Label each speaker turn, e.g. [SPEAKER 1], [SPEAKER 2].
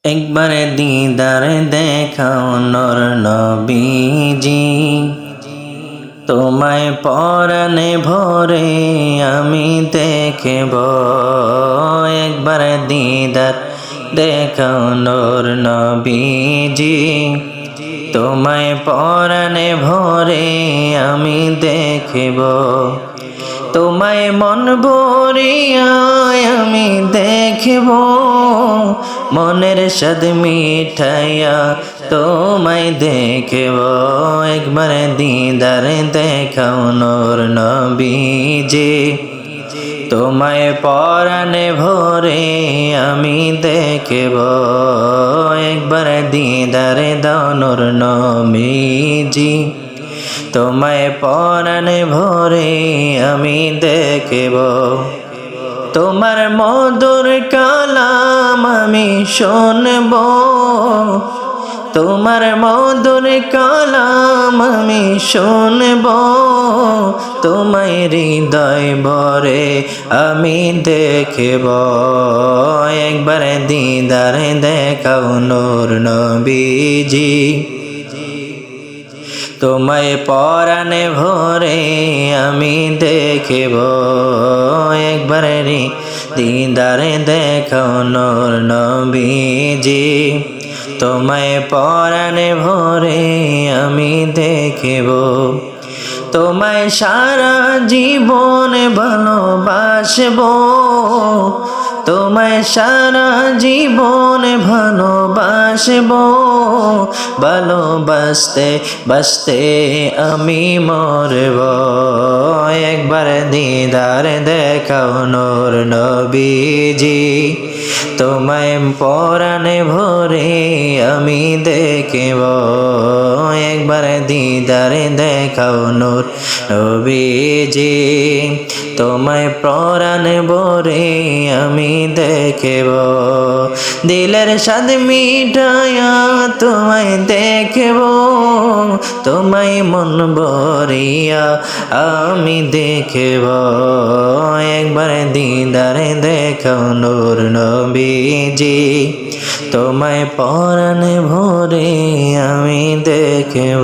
[SPEAKER 1] একবারে দিদার দেখাও নূর নবীজি, তোমায় পরাণে ভরে আমি দেখব। একবারে দিদার দেখাও নূর নবীজি, তোমায় পরাণে ভরে আমি দেখব। তোমায় মন ভরিয়া আমি দেখব, মনের সাদ মিঠাইয়া তোমায় দেখব। একবার দিদার দেখাও নূর নবীজি, তোমায় পরাণে ভরে আমি দেখব। একবার দিদার দাও নূর নবীজি, তোমায় পরাণে ভরে আমি দেখব। তোমার মধুর কালাম আমি শুনব, তোমার মধুর কালাম আমি শুনব। তোমায় হৃদয় ভরে আমি দেখব। একবার দিদার দেখাও নূর নবীজি, তোমায় পরাণে ভরে আমি দেখব। একবার দিদার দেখাও নূর নবীজি, তোমায় পরাণে ভরে আমি দেখব। তোমায় সারা জীবন ভালোবাসব, তোমায় সারা জীবন ভালোবাসব। ভালোবাসতে বাসতে আমি মরব। একবার দিদার দেখাও নূর নবীজি, তোমায় পরাণে ভরে আমি দেখব। একবার দিদার দেখাও নূর নবীজি, তোমায় পরাণে ভরে আমি দেখব। দিলের সাদ মিঠাইয়া তোমায় দেখব, তোমায় মন ভরিয়া আমি দেখব। একবার দিদার দেখাও নূর নবীজি, তোমায় পরাণে ভরে আমি দেখব।